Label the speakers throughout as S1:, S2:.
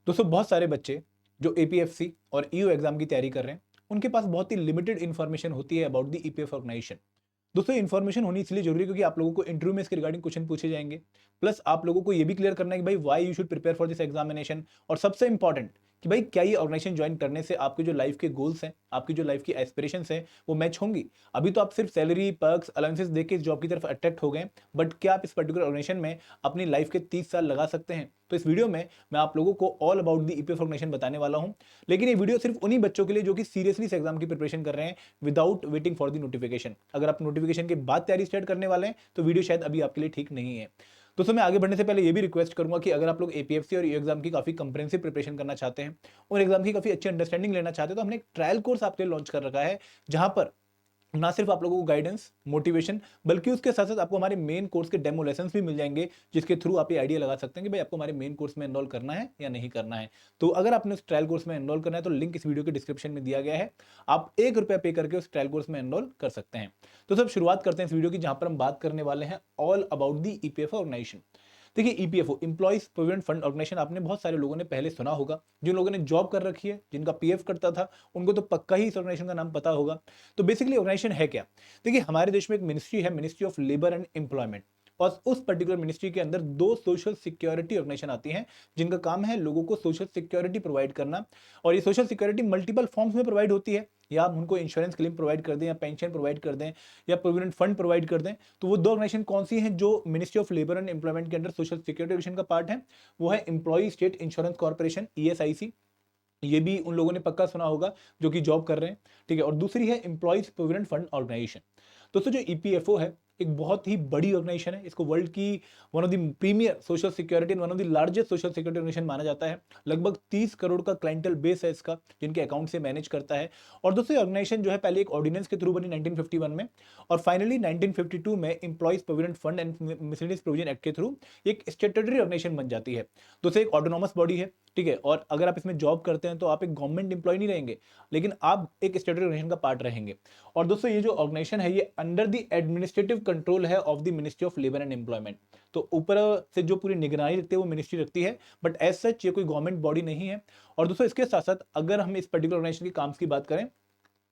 S1: दोस्तों बहुत सारे बच्चे जो एपीएफसी और ईयू एग्जाम की तैयारी कर रहे हैं, उनके पास बहुत ही लिमिटेड इन्फॉर्मेशन होती है अबाउट द ईपीएफ ऑर्गेनाइजेशन। दोस्तों इन्फॉर्मेशन होनी इसलिए जरूरी है क्योंकि आप लोगों को इंटरव्यू में इसके रिगार्डिंग क्वेश्चन पूछे जाएंगे। प्लस आप लोगों को ये भी क्लियर करना है कि भाई why you should prepare for this examination. और सबसे इंपॉर्टेंट कि भाई क्या ये ऑर्गेनाइजेशन ज्वाइन करने से आपके जो लाइफ के गोल्स हैं, आपकी जो लाइफ की एस्पिरेशंस हैं, वो मैच होंगी। अभी तो आप सिर्फ सैलरी पर्क्स अलाउंसेस देके इस जॉब की तरफ अट्रैक्ट हो गए, बट क्या आप इस पर्टिकुलर ऑर्गेनाइजेशन में अपनी लाइफ के 30 साल लगा सकते हैं? तो इस वीडियो में मैं आप लोगों को all about the EPF organisation बताने वाला हूं। लेकिन ये वीडियो सिर्फ उन्हीं बच्चों के लिए जो कि सीरियसली इस एग्जाम की प्रिपरेशन कर रहे हैं without waiting for the notification. अगर आप नोटिफिकेशन के बाद तैयारी स्टार्ट करने वाले हैं तो वीडियो शायद अभी आपके लिए ठीक नहीं है। दोस्तों मैं आगे बढ़ने से पहले ये भी रिक्वेस्ट करूंगा कि अगर आप लोग एपीएफसी और ईयू एग्जाम की काफी कंप्रेहेंसिव प्रिपरेशन करना चाहते हैं और एग्जाम की काफी अच्छी अंडरस्टैंडिंग लेना चाहते हैं, तो हमने एक ट्रायल कोर्स आपके लिए लॉन्च कर रखा है, जहां पर ना सिर्फ आप लोगों को गाइडेंस मोटिवेशन, बल्कि उसके साथ साथ आपको हमारे मेन कोर्स के डेमो लेसन्स भी मिल जाएंगे, जिसके थ्रू आप ये आइडिया लगा सकते हैं कि भाई आपको हमारे मेन कोर्स में एनरोल करना है या नहीं करना है। तो अगर आपने उस ट्रायल कोर्स में एनरोल करना है तो लिंक इस वीडियो के डिस्क्रिप्शन में दिया गया है। आप ₹1 पे करके उस ट्रायल कोर्स में एनरोल कर सकते हैं। तो सब शुरुआत करते हैं इस वीडियो की, जहां पर हम बात करने वाले हैं all about the EPF organisation. देखिए EPFO employees provident fund organisation आपने बहुत सारे लोगों ने पहले सुना होगा। जिन लोगों ने जॉब कर रखी है, जिनका पीएफ कटता था, उनको तो पक्का ही इस ऑर्गेनाइजेशन का नाम पता होगा। तो बेसिकली ऑर्गेनाइजेशन है क्या? देखिए हमारे देश में एक मिनिस्ट्री है, ministry of labour and employment. और उस पर्टिकुलर मिनिस्ट्री के अंदर दो सोशल सिक्योरिटी ऑर्गेनाइजेशन आती हैं, जिनका काम है लोगों को सोशल सिक्योरिटी प्रोवाइड करना। और ये सोशल सिक्योरिटी मल्टीपल फॉर्म्स में प्रोवाइड होती है। या आप उनको इंश्योरेंस क्लेम प्रोवाइड कर दें, या पेंशन प्रोवाइड कर दें, या प्रोविडेंट फंड प्रोवाइड कर दें। तो वो दो ऑर्गेनाइजेशन कौन सी हैं जो ministry of labour and employment के अंदर सोशल सिक्योरिटी ऑर्गेनाइजेशन का पार्ट है? वो है employee state insurance corporation, ESIC. ये भी उन लोगों ने पक्का सुना होगा जो कि जॉब कर रहे हैं। ठीक है। और दूसरी है एम्प्लॉइज प्रोविडेंट फंड ऑर्गेनाइजेशन। दोस्तों जो ईपीएफओ है, एक बहुत ही बड़ी ऑर्गेनाइजेशन है। इसको वर्ल्ड की one of the premier social security and one of the largest social security organisation माना जाता है। लगभग 30 करोड़ का क्लाइंटल बेस है इसका, जिनके अकाउंट से मैनेज करता है। और दोस्तों ऑर्गेनाइजेशन जो है पहले एक ऑर्डिनेंस के थ्रू बनी 1951 में, और फाइनली 1952 में employees provident fund and miscellaneous provision act के थ्रू एक स्टेट्यूटरी ऑर्गेनाइजेशन बन जाती है। दोस्तों एक ऑटोनॉमस बॉडी है। ठीक है। और अगर आप इसमें जॉब करते हैं तो आप एक गवर्नमेंट एम्प्लॉय नहीं रहेंगे, लेकिन आप एक स्टेटरी ऑर्गेनाइजेशन का पार्ट रहेंगे। और दोस्तों ये जो ऑर्गेनाइजेशन है, ये अंडर द एडमिनिस्ट्रेटिव कंट्रोल है of the ministry of labour and employment. तो ऊपर से जो पूरी निगरानी रखती है वो मिनिस्ट्री रखती है, बट एज सच ये कोई गवर्नमेंट बॉडी नहीं है। और दोस्तों इसके साथ साथ अगर हम इस पर्टिकुलर ऑर्गेनाइजेशन के काम की बात करें,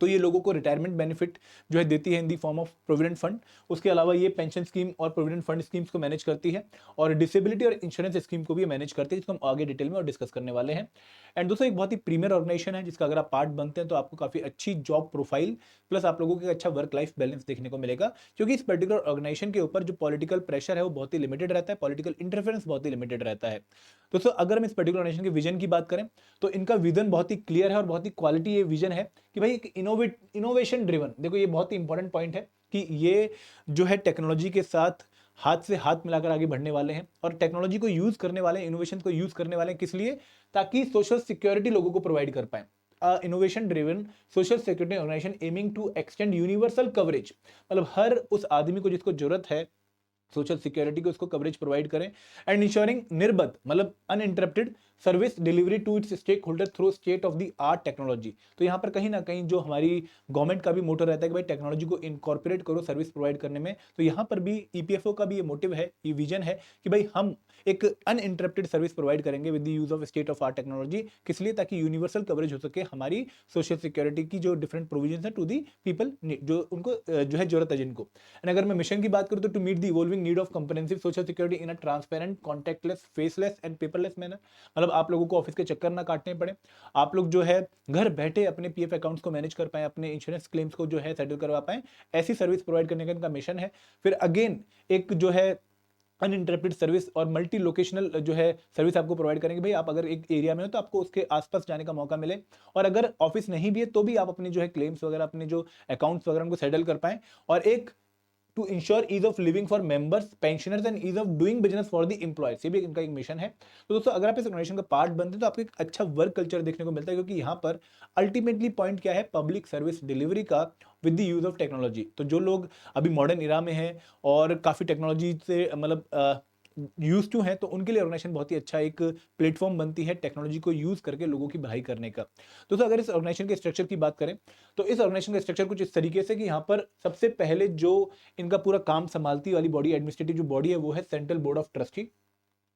S1: तो ये लोगों को रिटायरमेंट बेनिफिट जो है देती है in the form of provident fund. उसके अलावा ये पेंशन स्कीम और प्रोविडेंट फंड स्कीम्स को मैनेज करती है, और डिसेबिलिटी और इंश्योरेंस स्कीम को भी मैनेज करती है, जिसको हम आगे डिटेल में और डिस्कस करने वाले हैं। एंड दोस्तों एक बहुत ही प्रीमियर ऑर्गेनाइजेशन है, जिसका अगर आप पार्ट बनते हैं तो आपको काफी अच्छी जॉब प्रोफाइल प्लस आप लोगों को एक अच्छा वर्क लाइफ बैलेंस देखने को मिलेगा, क्योंकि इस पर्टिकुलर ऑर्गेनाइजेशन के ऊपर जो पॉलिटिकल प्रेशर है वो बहुत ही लिमिटेड रहता है, पॉलिटिकल इंटरफेरेंस बहुत ही लिमिटेड रहता है। दोस्तों अगर हम इस पर्टिकुलर ऑर्गेनाइजेशन के विजन की बात करें, तो इनका विजन बहुत ही क्लियर है और बहुत ही क्वालिटी ये विजन है कि भाई एक इनोवेशन ड्रिवन, देखो ये बहुत ही इंपॉर्टेंट पॉइंट है कि ये जो है टेक्नोलॉजी के साथ हाथ से हाथ मिलाकर आगे बढ़ने वाले हैं, और टेक्नोलॉजी को यूज करने वाले हैं, इनोवेशन को यूज करने वाले हैं। किस लिए? ताकि सोशल सिक्योरिटी लोगों को प्रोवाइड कर पाए। Innovation driven social security organisation aiming to extend universal coverage, मतलब हर उस आदमी को जिसको जरूरत है सोशल सिक्योरिटी को, उसको कवरेज प्रोवाइड करें। एंड इंश्योरिंग निर्बध मतलब uninterrupted service delivery to its stake holder through state of the art technology. तो यहाँ पर कहीं ना कहीं जो हमारी गवर्नमेंट का भी मोटो रहता है कि भाई टेक्नोलॉजी को इनकॉर्पोरेट करो सर्विस प्रोवाइड करने में, तो यहाँ पर भी ईपीएफओ का भी ये मोटिव है, ये विजन है कि भाई हम एक अनइंटरप्टेड सर्विस प्रोवाइड करेंगे with the use of state of art technology. किस लिए? ताकि यूनिवर्सल कवरेज हो सके हमारी सोशल सिक्योरिटी की जो डिफरेंट प्रोविजन है टू दी पीपल जो उनको जो है जरूरत है जिनको। एंड अगर मैं मिशन की बात करूँ तो to meet the evolving need of comprehensive social security in a transparent contactless faceless and paperless manner, मतलब आप लोगों को ऑफिस के चक्कर ना काटने पड़े, आप लोग जो है घर बैठे अपने पीएफ अकाउंट्स को मैनेज कर पाए, अपने इंश्योरेंस क्लेम्स को जो है सेटल करवा पाए, ऐसी सर्विस प्रोवाइड करने का इनका मिशन है। फिर अगेन एक जो है अनइंटरप्टेड सर्विस और मल्टी लोकेशनल जो है सर्विस आपको प्रोवाइड करेंगे। भाई आप अगर एक एरिया में हो तो आपको उसके आसपास जाने का मौका मिले, और अगर ऑफिस नहीं भी है तो भी आप अपने जो है क्लेम्स वगैरह, अपने जो अकाउंट्स वगैरह उनको सेटल कर पाएं। और एक to ensure ease of living for members pensioners and ease of doing business for the employers, ये भी इनका एक मिशन है। तो दोस्तों अगर आप इस ऑर्गेनाइजेशन का पार्ट बनते हैं तो आपको एक अच्छा वर्क कल्चर देखने को मिलता है, क्योंकि यहाँ पर अल्टीमेटली पॉइंट क्या है? पब्लिक सर्विस डिलीवरी का with the use of technology. तो जो लोग अभी मॉडर्न इरा में हैं और काफी टेक्नोलॉजी से मतलब यूज टू हैं, तो उनके लिए ऑर्गेनाइजेशन बहुत ही अच्छा एक प्लेटफॉर्म बनती है टेक्नोलॉजी को यूज करके लोगों की भलाई करने का। दोस्तों अगर इस ऑर्गेनाइजेशन के स्ट्रक्चर की बात करें, तो इस ऑर्गेनाइजेशन का स्ट्रक्चर कुछ इस तरीके से कि यहाँ पर सबसे पहले जो इनका पूरा काम संभालती वाली बॉडी, एडमिनिस्ट्रेटिव जो बॉडी है, वो है सेंट्रल बोर्ड ऑफ ट्रस्टी।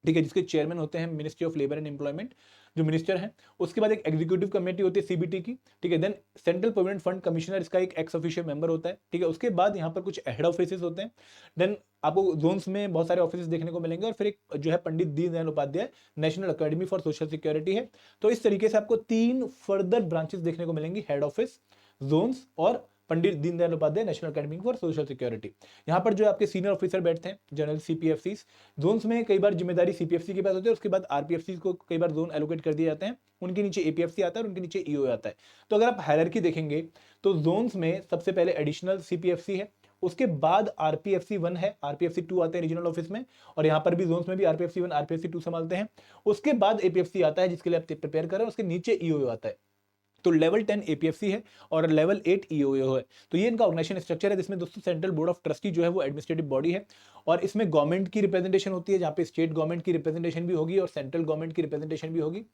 S1: ठीक है, जिसके चेयरमैन होते हैं ministry of labour and employment, जो मिनिस्टर हैं। उसके बाद एक एग्जीक्यूटिव कमेटी होती है सीबीटी की, ठीक है। Then central provident fund commissioner, इसका एक एक्स ऑफिशियल मेंबर होता है, ठीक है। उसके बाद यहाँ पर कुछ हेड ऑफिसेस होते हैं। देन आपको जोन्स में बहुत सारे ऑफिसेस देखने को मिलेंगे, और फिर एक जो है Pandit Deendayal Upadhyay national academy for social security है। तो इस तरीके से आपको 3 फर्दर ब्रांचेस देखने को मिलेंगी, हेड ऑफिस, जोन्स और Pandit Deendayal Upadhyay national academy for social security. यहाँ पर जो आपके सीनियर ऑफिसर बैठते हैं, जनरल सीपीएफसी। जोन्स में कई बार जिम्मेदारी सीपीएफसी के पास होती है, उसके बाद आरपीएफसी को कई बार जोन एलोकेट कर दिए जाते हैं, उनके नीचे एपीएफसी आता है और उनके नीचे ईओ आता है। तो अगर आप हायरार्की देखेंगे तो जोन्स में सबसे पहले एडिशनल सीपीएफसी है, उसके बाद आरपीएफसी 1 है, आरपीएफसी 2 आते हैं रीजनल ऑफिस में, और यहाँ पर भी जोन्स में भी आरपीएफसी 1 आरपीएफसी 2 संभालते हैं। उसके बाद एपीएफसी आता है जिसके लिए आप प्रिपेयर कर रहे हैं, उसके नीचे ईओ आता है। तो लेवल 10 एपीएफसी है और लेवल 8 ईओ है। तो ये इनका ऑर्गेनाइजेशन स्ट्रक्चर है, जिसमें दोस्तों सेंट्रल बोर्ड ऑफ ट्रस्टी जो है वो एडमिनिस्ट्रेटिव बॉडी है, और इसमें गवर्नमेंट की रिप्रेजेंटेशन होती है, जहाँ पे स्टेट गवर्नमेंट की रिप्रेजेंटेशन भी होगी और सेंट्रल गवर्नमेंट की रिप्रेजेंटेशन भी होगी।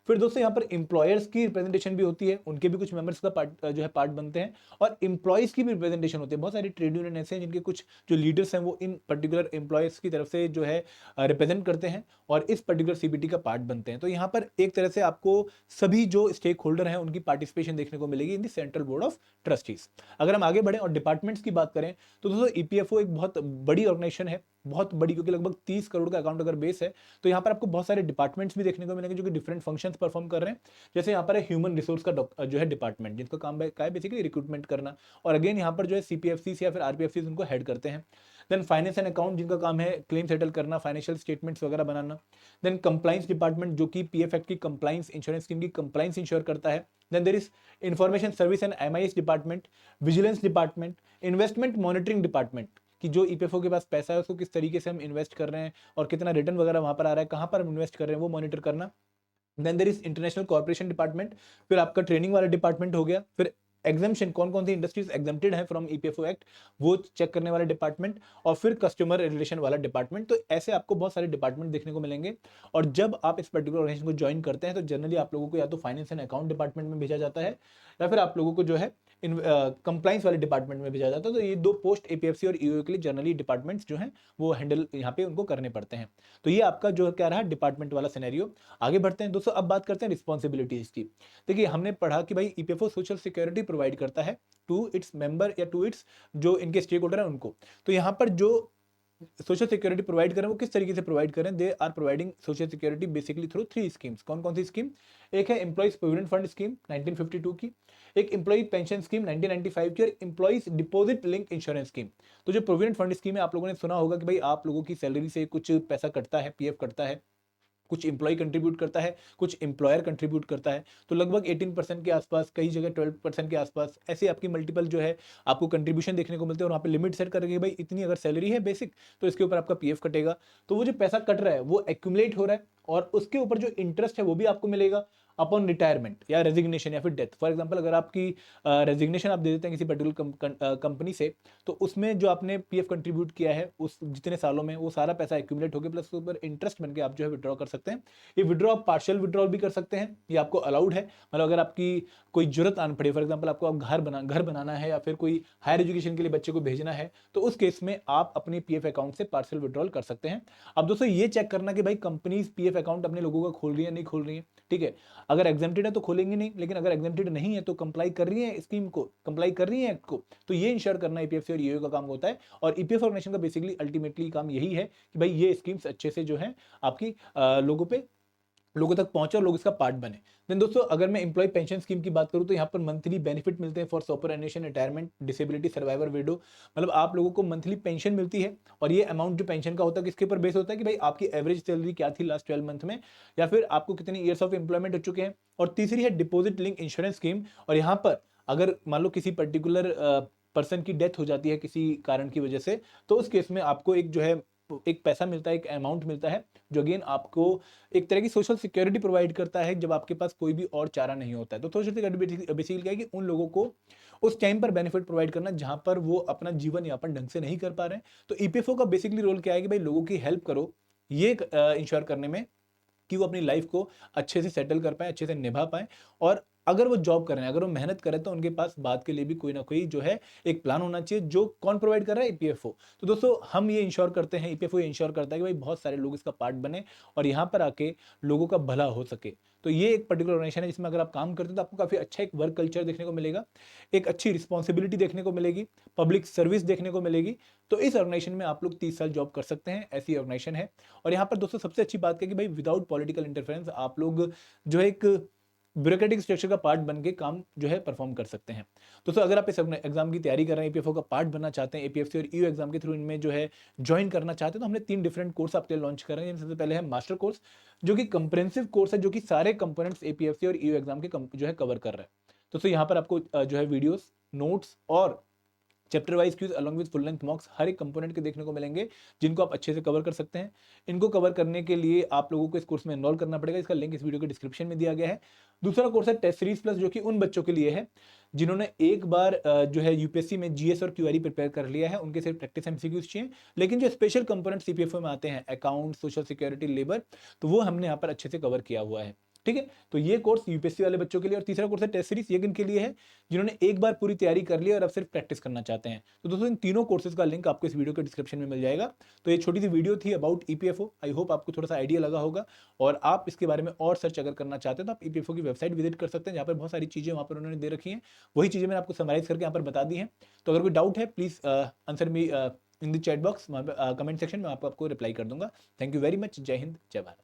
S1: फिर दोस्तों यहाँ पर इंप्लॉयर्स की रिप्रेजेंटेशन भी होती है, उनके भी कुछ मेंबर्स का पार्ट जो है पार्ट बनते हैं, और इंप्लॉयज की भी रिप्रेजेंटेशन होती है। बहुत सारी ट्रेड यूनियन ऐसे हैं जिनके कुछ जो लीडर्स हैं वो इन पर्टिकुलर इंप्लॉयर्स की तरफ से जो है रिप्रेजेंट करते हैं और इस पर्टिकुलर सीबीटी का पार्ट बनते हैं। तो यहाँ पर एक तरह से आपको सभी जो स्टेक होल्डर हैं उनकी पार्टिसिपेशन देखने को मिलेगी in the central board of trustees. अगर हम आगे बढ़े और डिपार्टमेंट्स की बात करें तो दोस्तों ईपीएफओ एक बहुत बड़ी ऑर्गेनाइजेशन है, बहुत बड़ी, क्योंकि लगभग 30 करोड़ का अकाउंट अगर बेस है तो यहाँ पर आपको बहुत सारे डिपार्टमेंट्स भी देखने को मिलेंगे जो कि डिफरेंट फंक्शंस परफॉर्म कर रहे हैं। जैसे यहाँ पर है ह्यूमन रिसोर्स का जो है डिपार्टमेंट, जिसका काम है बेसिकली रिक्रूटमेंट करना, और अगेन यहाँ पर जो है सीपीएफसी या फिर आरपीएफसी उनको हेड करते हैं। देन फाइनेंस एंड अकाउंट, जिनका काम है क्लेम सेटल करना, फाइनेंशियल स्टेटमेंट्स वगैरह बनाना। देन कंप्लाइंस डिपार्टमेंट, जो कि पीएफ एक्ट की कंप्लाइंस, इंश्योरेंस स्कीम की कंप्लाइंस इंश्योर करता है। Then there is information service and MIS department, vigilance department, investment monitoring department, कि जो ईपीएफओ के पास पैसा है उसको किस तरीके से हम इन्वेस्ट कर रहे हैं और कितना रिटर्न वगैरह वहां पर आ रहा है, कहां पर हम इन्वेस्ट कर रहे हैं, वो मॉनिटर करना। Then there is international corporation department, फिर आपका ट्रेनिंग वाला डिपार्टमेंट हो गया। फिर एग्जाम्शन, कौन कौन सी इंडस्ट्रीज एग्जाम्प्टेड है फ्रॉम ईपीएफओ एक्ट, वो चेक करने वाला डिपार्टमेंट, और फिर कस्टमर रिलेशन वाला डिपार्टमेंट। तो ऐसे आपको बहुत सारे डिपार्टमेंट देखने को मिलेंगे। और जब आप इस पर्टिकुलर ऑर्गेनाइजेशन को ज्वाइन करते हैं तो जनरली आप लोगों को या तो फाइनेंस एंड अकाउंट डिपार्टमेंट में भेजा जाता है, या फिर आप लोगों को जो है कंप्लाइंस वाले डिपार्टमेंट में भेजा जाता है। तो ये 2 पोस्ट एपीएफसी और ईओ के लिए जनरली डिपार्टमेंट्स जो हैं वो हैंडल यहाँ पे उनको करने पड़ते हैं। तो ये आपका जो क्या रहा डिपार्टमेंट वाला सिनेरियो। आगे बढ़ते हैं दोस्तों, अब बात करते हैं रिस्पॉन्सिबिलिटीज की। देखिए हमने पढ़ा कि भाई ईपीएफओ सोशल सिक्योरिटी प्रोवाइड करता है टू इट्स मेंबर या टू इट्स जो इनके स्टेक होल्डर है उनको। तो यहाँ पर जो सोशल सिक्योरिटी प्रोवाइड करें वो किस तरीके से प्रोवाइड करें, they are providing social security basically through 3 schemes. कौन कौन सी स्कीम? एक है एम्प्लॉइज प्रोविडेंट फंड स्कीम 1952 की, एक एम्प्लॉई पेंशन स्कीम 1995 की, और employees deposit link insurance scheme. तो जो प्रोविडेंट फंड स्कीम है, आप लोगों ने सुना होगा कि भाई आप लोगों की सैलरी से कुछ पैसा कटता है, पीएफ कटता है, कुछ एम्प्लॉय कंट्रीब्यूट करता है, कुछ एम्प्लॉयर कंट्रीब्यूट करता है। तो लगभग 18% के आसपास, कई जगह 12% के आसपास, ऐसे आपकी मल्टीपल जो है आपको कंट्रीब्यूशन देखने को मिलते हैं। और वहाँ पे लिमिट सेट करके भाई इतनी अगर सैलरी है बेसिक तो इसके ऊपर आपका पीएफ कटेगा। तो वो जो पैसा कट रहा है वो एक्यूमुलेट हो रहा है, और उसके ऊपर जो इंटरेस्ट है वो भी आपको मिलेगा अपॉन रिटायरमेंट या रेजिग्नेशन या फिर डेथ। फॉर एग्जांपल अगर आपकी रेजिग्नेशन आप दे देते हैं किसी पर्टिकुलर कंपनी से, तो उसमें जो आपने पीएफ कंट्रीब्यूट किया है उस जितने सालों में, वो सारा पैसा एक्यूमुलेट होकर प्लस उसके ऊपर इंटरेस्ट बन के आप जो है विड्रॉ कर सकते हैं। ये विड्रॉ आप पार्शियल विड्रॉल भी कर सकते हैं, ये आपको अलाउड है। मतलब अगर आपकी कोई जरूरत आन पड़े, फॉर एग्जाम्पल आपको आप घर बनाना है या फिर कोई हायर एजुकेशन के लिए बच्चे को भेजना है, तो उस केस में आप अपने पीएफ अकाउंट से पार्शियल विड्रॉल कर सकते हैं। अब दोस्तों ये चेक करना कि भाई कंपनीज पीएफ अकाउंट अपने लोगों का खोल रही है नहीं खोल रही है, ठीक है। अगर एग्जेम्प्टेड है तो खोलेंगे नहीं, लेकिन अगर एग्जेम्प्टेड नहीं है तो कंप्लाई कर रही है स्कीम को, कंप्लाई कर रही है एक्ट को, तो ये इंश्योर करना ईपीएफसी और ईओ का काम होता है। और ईपीएफ ऑर्गेनाइजेशन का बेसिकली अल्टीमेटली काम यही है कि भाई ये स्कीम्स अच्छे से जो है आपकी लोगों तक पहुंचे और लोग इसका पार्ट बने। देन दोस्तों अगर मैं एम्प्लॉय पेंशन स्कीम की बात करूं तो यहाँ पर मंथली बेनिफिट मिलते हैं for superannuation, retirement, disability, survivor, window. मतलब आप लोगों को मंथली पेंशन मिलती है, और ये अमाउंट जो पेंशन का होता है किसके ऊपर बेस होता है कि भाई आपकी एवरेज सैलरी क्या थी लास्ट 12 मंथ में, या फिर आपको कितनी ईयर्स ऑफ एम्प्लॉयमेंट हो चुके हैं। और तीसरी है डिपॉजिट लिंक इंश्योरेंस स्कीम, और यहाँ पर अगर मान लो किसी पर्टिकुलर पर्सन की डेथ हो जाती है किसी कारण की वजह से, तो उस केस में आपको एक जो है एक पैसा मिलता है, एक अमाउंट मिलता है, जो अगेन आपको एक तरह की सोशल सिक्योरिटी प्रोवाइड करता है जब आपके पास कोई भी और चारा नहीं होता है। तो सोशल सिक्योरिटी बेसिकली क्या है कि उन लोगों को उस टाइम पर बेनिफिट प्रोवाइड करना जहां पर वो अपना जीवन यापन ढंग से नहीं कर पा रहे हैं। तो ईपीएफओ का बेसिकली रोल क्या है कि भाई लोगों की हेल्प करो ये इंश्योर करने में कि वो अपनी लाइफ को अच्छे से सेटल कर पाए, अच्छे से निभा पाए, और अगर वो जॉब कर रहे हैं, अगर वो मेहनत कर रहे हैं, तो उनके पास बात के लिए भी कोई ना कोई जो है एक प्लान होना चाहिए, जो कौन प्रोवाइड कर रहा है? ईपीएफओ। तो दोस्तों हम ये इंश्योर करते हैं, ईपीएफओ ये इंश्योर करता है कि भाई बहुत सारे लोग इसका पार्ट बने और यहाँ पर आके लोगों का भला हो सके। तो ये एक पर्टिकुलर ऑर्गेनाइजेशन है जिसमें अगर आप काम करते हैं तो आपको काफ़ी अच्छा एक वर्क कल्चर देखने को मिलेगा, एक अच्छी रिस्पॉन्सिबिलिटी देखने को मिलेगी, पब्लिक सर्विस देखने को मिलेगी। तो इस ऑर्गेनाइजेशन में आप लोग 30 साल जॉब कर सकते हैं, ऐसी ऑर्गेनाइजेशन है। और यहाँ पर दोस्तों सबसे अच्छी बात क्या है कि भाई विदाउट पॉलिटिकल इंटरफेरेंस आप लोग जो है एक ब्यूरोक्रेटिक स्ट्रक्चर का पार्ट बन के काम जो है परफॉर्म कर सकते हैं। दोस्तों अगर आप इस एग्जाम की तैयारी कर रहे हैं, एपीएफओ का पार्ट बनना चाहते हैं, एपीएफसी और ईयू एग्जाम के थ्रू इनमें जो है ज्वाइन करना चाहते हैं, तो हमने 3 डिफरेंट कोर्स आपके लिए लॉन्च कर रहे हैं। सबसे पहले है मास्टर कोर्स, जो कि कंप्रेहेंसिव कोर्स है, जो कि सारे कंपोनेंट्स एपीएफसी और ईयू एग्जाम के जो है कवर कर रहा है। दोस्तों यहाँ पर आपको जो है वीडियोस, नोट्स और chapter wise quiz along with full length mocks हर एक कंपोनेंट के देखने को मिलेंगे, जिनको आप अच्छे से कवर कर सकते हैं। इनको कवर करने के लिए आप लोगों को इस कोर्स में एनरोल करना पड़ेगा, इसका लिंक इस वीडियो के डिस्क्रिप्शन में दिया गया है। दूसरा कोर्स है टेस्ट सीरीज प्लस, जो कि उन बच्चों के लिए है जिन्होंने एक बार जो है यूपीएससी में जीएस और क्यूआरई प्रिपेयर कर लिया है, उनके सिर्फ प्रैक्टिस एमसीक्यूज चाहिए। लेकिन जो स्पेशल कंपोनेंट सीपीएफओ में आते हैं, अकाउंट, सोशल सिक्योरिटी, लेबर, तो वो हमने यहाँ पर अच्छे से कवर किया हुआ है। ठीक है, तो ये कोर्स यूपीएससी वाले बच्चों के लिए। और तीसरा कोर्स है टेस्ट सीरीज, ये किनके लिए है? जिन्होंने एक बार पूरी तैयारी कर ली और अब सिर्फ प्रैक्टिस करना चाहते हैं। तो दोस्तों इन तीनों कोर्सेज का लिंक आपको इस वीडियो के डिस्क्रिप्शन में मिल जाएगा। तो ये छोटी सी वीडियो थी अबाउट ईपीएफओ, आई होप आपको थोड़ा सा आइडिया लगा होगा। और आप इसके बारे में और सर्च अगर करना चाहते हैं तो आप ईपीएफओ की वेबसाइट विजिट कर सकते हैं, जहाँ पर बहुत सारी चीजें वहाँ पर उन्होंने दे रखी हैं। वही चीजें मैंने आपको समराइज करके यहाँ पर बता दी हैं। तो अगर कोई डाउट है please answer me in the chat box, comment section में आपको रिप्लाई कर दूंगा। Thank you very much. जय हिंद, जय भारत।